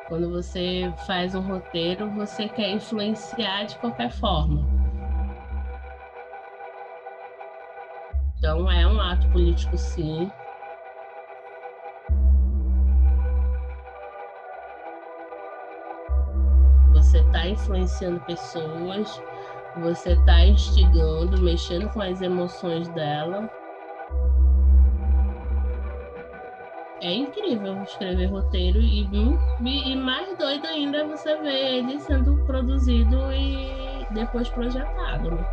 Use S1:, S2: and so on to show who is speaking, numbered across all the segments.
S1: Quando você faz um roteiro, você quer influenciar de qualquer forma. Então é um ato político, sim. Você está influenciando pessoas, você está instigando, mexendo com as emoções dela. É incrível escrever roteiro e mais doido ainda é você ver ele sendo produzido e depois projetado, né?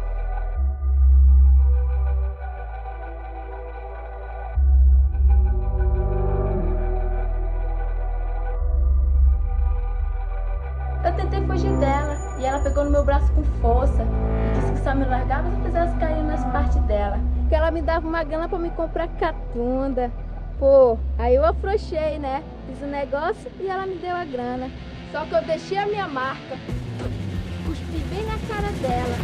S2: Eu tentei fugir dela e ela pegou no meu braço com força e disse que só me largava se eu fizesse cair nas partes dela. Que ela me dava uma grana pra me comprar catunda. Pô, aí eu afrouxei, né? Fiz o negócio e ela me deu a grana. Só que eu deixei a minha marca. Cuspi bem na cara dela.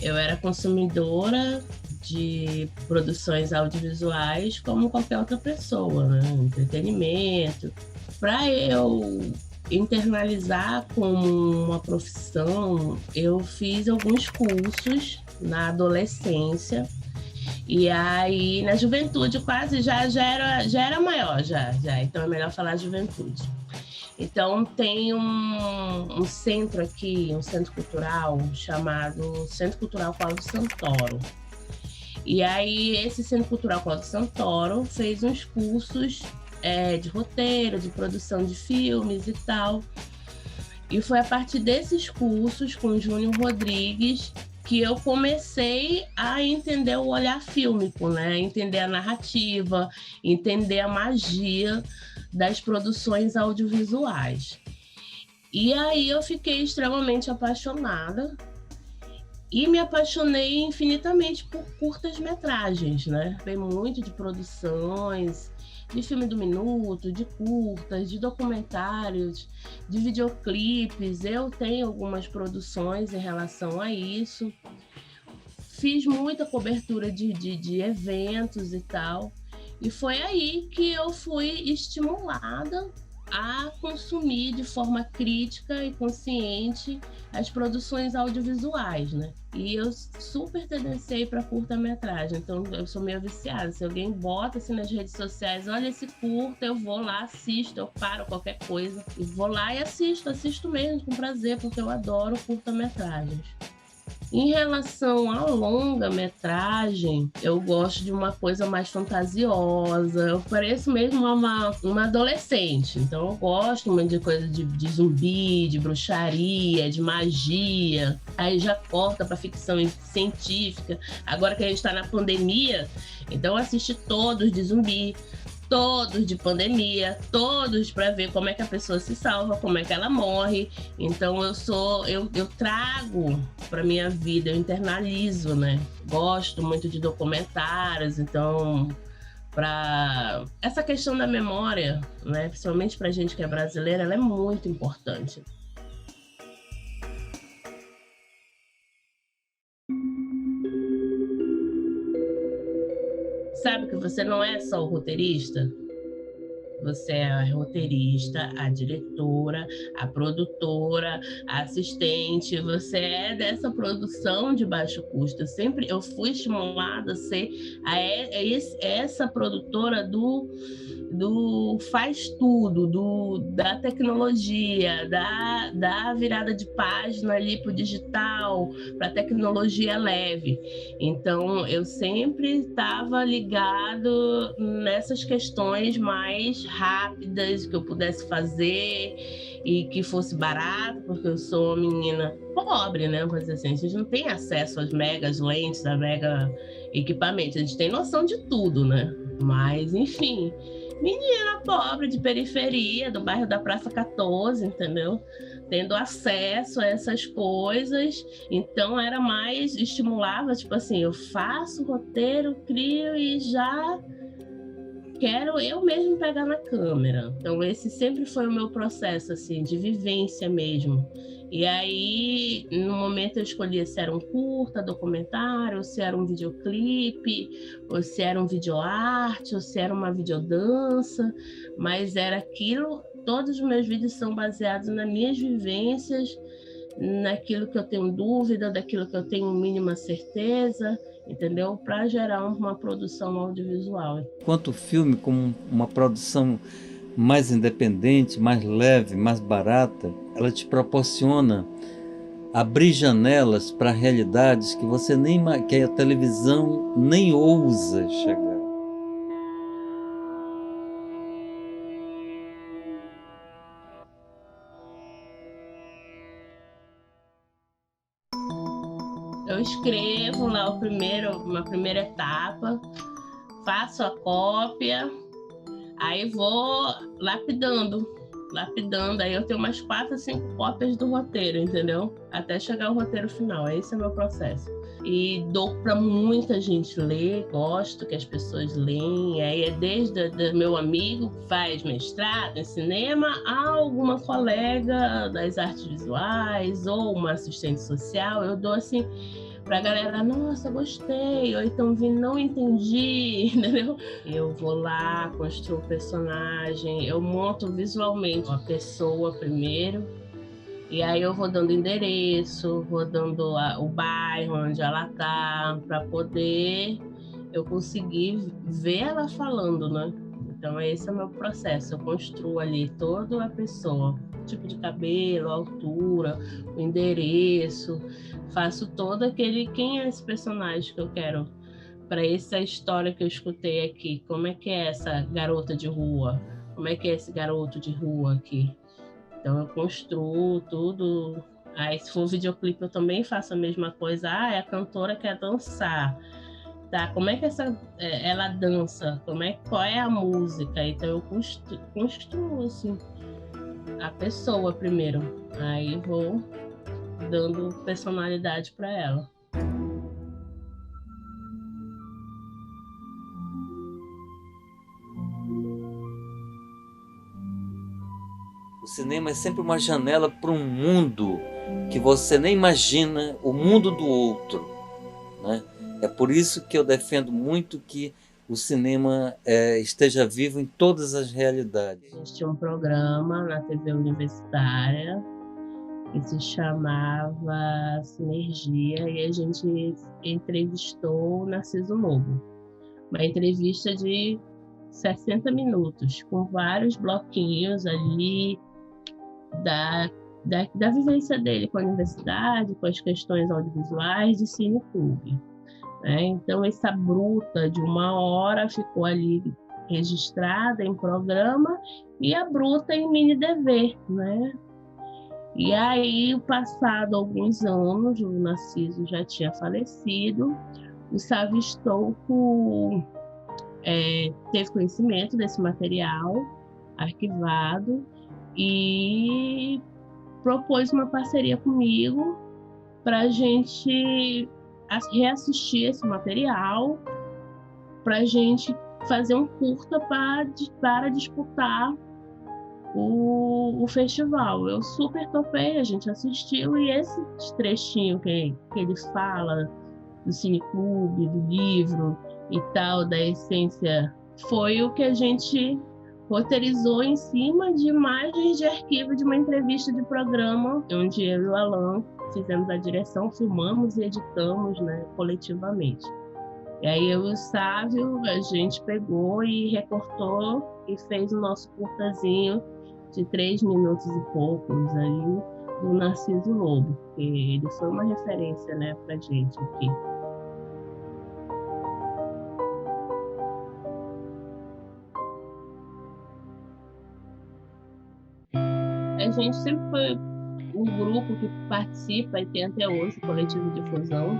S1: Eu era consumidora de produções audiovisuais como qualquer outra pessoa, né? Entretenimento. Para eu internalizar como uma profissão, eu fiz alguns cursos na adolescência e aí na juventude quase já era maior já, então é melhor falar juventude. Então tem um centro aqui, um centro cultural chamado Centro Cultural Cláudio Santoro. E aí esse Centro Cultural Cláudio Santoro fez uns cursos de roteiro, de produção de filmes e tal. E foi a partir desses cursos com o Júnior Rodrigues que eu comecei a entender o olhar fílmico, né? Entender a narrativa, entender a magia das produções audiovisuais. E aí eu fiquei extremamente apaixonada e me apaixonei infinitamente por curtas-metragens, né? Tem muito de produções, de filme do minuto, de curtas, de documentários, de videoclipes. Eu tenho algumas produções em relação a isso. Fiz muita cobertura de eventos e tal. E foi aí que eu fui estimulada a consumir de forma crítica e consciente as produções audiovisuais, né? E eu super tendenciei para curta-metragem, então eu sou meio viciada. Se alguém bota assim nas redes sociais, olha esse curta, eu vou lá, assisto, eu paro qualquer coisa e vou lá e assisto mesmo com prazer, porque eu adoro curta-metragens. Em relação à longa-metragem, eu gosto de uma coisa mais fantasiosa. Eu pareço mesmo uma adolescente. Então, eu gosto muito de coisa de zumbi, de bruxaria, de magia. Aí já corta para ficção científica. Agora que a gente está na pandemia, então eu assisti todos de zumbi, todos de pandemia, todos para ver como é que a pessoa se salva, como é que ela morre. Então eu trago para minha vida, eu internalizo, né? Gosto muito de documentários, então para essa questão da memória, né, principalmente para a gente que é brasileira, ela é muito importante. Sabe que você não é só o roteirista? Você é a roteirista, a diretora, a produtora, a assistente, você é dessa produção de baixo custo. Eu fui estimulada a ser essa produtora do faz tudo, da tecnologia, da virada de página ali para o digital, para a tecnologia leve. Então, eu sempre estava ligado nessas questões mais rápidas que eu pudesse fazer e que fosse barato, porque eu sou uma menina pobre, né? Vou dizer assim, a gente não tem acesso às megas lentes, a mega equipamentos, a gente tem noção de tudo, né? Mas, enfim, menina pobre de periferia, do bairro da Praça 14, entendeu? Tendo acesso a essas coisas, então era mais, estimulava, tipo assim, eu faço roteiro, crio e já quero eu mesmo pegar na câmera. Então esse sempre foi o meu processo, assim, de vivência mesmo. E aí, no momento eu escolhia se era um curta, documentário, se era um videoclipe, ou se era um videoarte, ou se era uma videodança, mas era aquilo. Todos os meus vídeos são baseados nas minhas vivências, naquilo que eu tenho dúvida, daquilo que eu tenho mínima certeza, entendeu? Para gerar uma produção audiovisual.
S3: Enquanto o filme, como uma produção mais independente, mais leve, mais barata, ela te proporciona abrir janelas para realidades que você nem que a televisão nem ousa chegar.
S1: Eu escrevo lá uma primeira etapa, faço a cópia, aí vou lapidando, aí eu tenho umas 4 a 5 cópias do roteiro, entendeu? Até chegar ao roteiro final, esse é o meu processo. E dou para muita gente ler, gosto que as pessoas leem, aí é desde meu amigo que faz mestrado em cinema, a alguma colega das artes visuais ou uma assistente social, eu dou assim pra galera, nossa, gostei, ou então vi, não entendi, entendeu? Eu vou lá, construo o personagem, eu monto visualmente a pessoa primeiro, e aí eu vou dando endereço, vou dando o bairro onde ela tá, para poder eu conseguir ver ela falando, né? Então esse é o meu processo, eu construo ali toda a pessoa, tipo de cabelo, altura, o endereço, faço todo aquele, quem é esse personagem que eu quero para essa história que eu escutei aqui, como é que é essa garota de rua, como é que é esse garoto de rua aqui. Então eu construo tudo. Aí se for videoclipe eu também faço a mesma coisa. Ah, é a cantora que quer dançar. Tá, como é que ela dança? Qual é a música? Então eu construo assim, a pessoa primeiro. Aí vou dando personalidade para ela.
S3: O cinema é sempre uma janela para um mundo que você nem imagina, o mundo do outro, né? É por isso que eu defendo muito que o cinema esteja vivo em todas as realidades.
S1: A gente tinha um programa na TV universitária que se chamava Sinergia e a gente entrevistou o Narciso Lobo. Uma entrevista de 60 minutos, com vários bloquinhos ali da vivência dele com a universidade, com as questões audiovisuais de cineclube. Né? Então, essa bruta de 1 hora ficou ali registrada em programa e a bruta em mini DV, né? E aí, passado alguns anos, o Narciso já tinha falecido, o Savistouco teve conhecimento desse material arquivado e propôs uma parceria comigo para a gente reassistir esse material, para a gente fazer um curta para disputar o festival. Eu super topei, a gente assistiu e esse trechinho que ele fala do cineclube, do livro e tal, da essência, foi o que a gente roteirizou em cima de imagens de arquivo de uma entrevista de programa, onde eu e o Alan fizemos a direção, filmamos e editamos, né, coletivamente. E aí eu e o Sávio, a gente pegou e recortou e fez o nosso curtazinho de 3 minutos e poucos aí, do Narciso Lobo, porque ele foi uma referência, né, pra gente aqui. A gente sempre foi um grupo que participa e tem até hoje o Coletivo Difusão.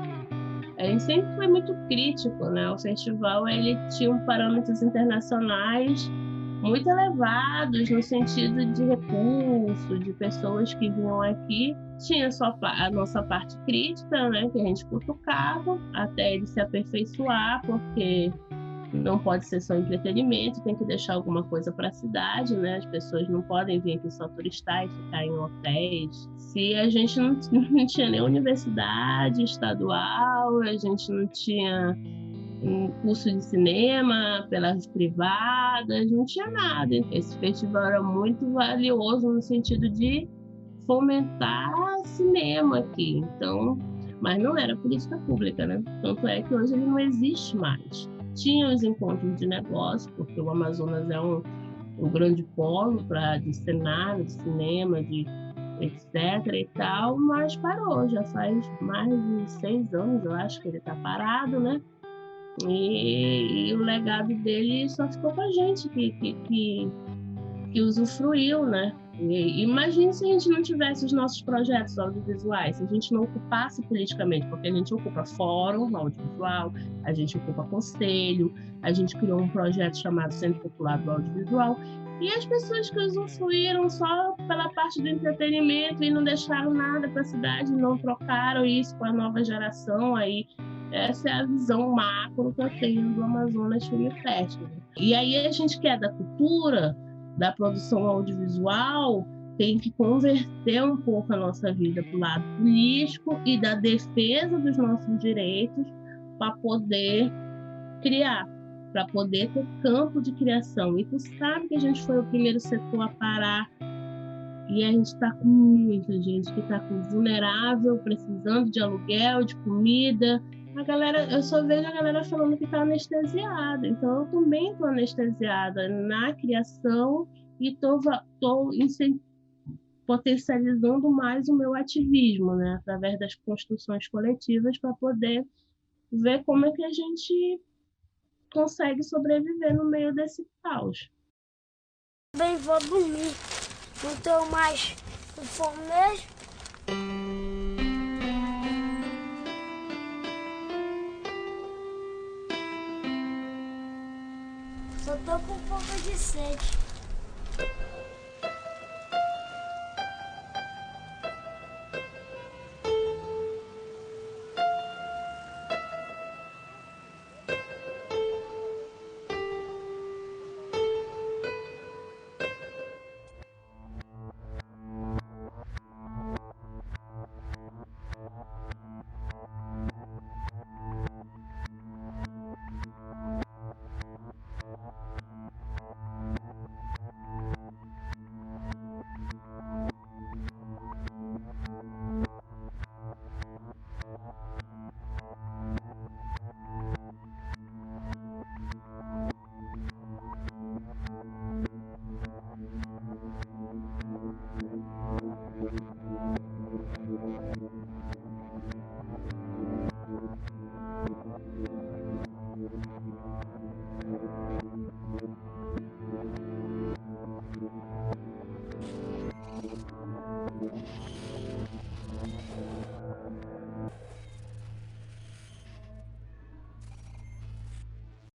S1: A gente sempre foi muito crítico, né? O festival ele tinha parâmetros internacionais muito elevados no sentido de recurso, de pessoas que vinham aqui. Tinha só a nossa parte crítica, né? Que a gente cutucava até ele se aperfeiçoar, porque não pode ser só entretenimento, tem que deixar alguma coisa para a cidade, né? As pessoas não podem vir aqui só turistar e ficar em hotéis. Se a gente não tinha nem universidade estadual, a gente não tinha um curso de cinema pelas privadas, não tinha nada. Esse festival era muito valioso no sentido de fomentar cinema aqui. Então, mas não era política pública, né? Tanto é que hoje ele não existe mais. Tinha os encontros de negócio, porque o Amazonas é um grande polo de cenário, de cinema, de etc e tal, mas parou. Já faz mais de 6 anos, eu acho que ele está parado, né? E o legado dele só ficou com a gente que usufruiu, né? Imagine se a gente não tivesse os nossos projetos audiovisuais, se a gente não ocupasse politicamente, porque a gente ocupa fórum audiovisual, a gente ocupa conselho, a gente criou um projeto chamado Centro Popular do Audiovisual, e as pessoas que usufruíram só pela parte do entretenimento e não deixaram nada para a cidade, não trocaram isso com a nova geração aí. Essa é a visão macro que eu tenho do Amazonas Film Festival. E aí a gente que é da cultura, da produção audiovisual, tem que converter um pouco a nossa vida para o lado político e da defesa dos nossos direitos para poder criar, para poder ter campo de criação. E tu sabe que a gente foi o primeiro setor a parar e a gente está com muita gente que está vulnerável, precisando de aluguel, de comida. A galera, eu só vejo a galera falando que está anestesiada. Então, eu também estou anestesiada na criação e estou potencializando mais o meu ativismo, né? Através das construções coletivas para poder ver como é que a gente consegue sobreviver no meio desse caos.
S4: Bem, vou dormir. Não estou mais com fome mesmo. Só tô com um pouco de sede.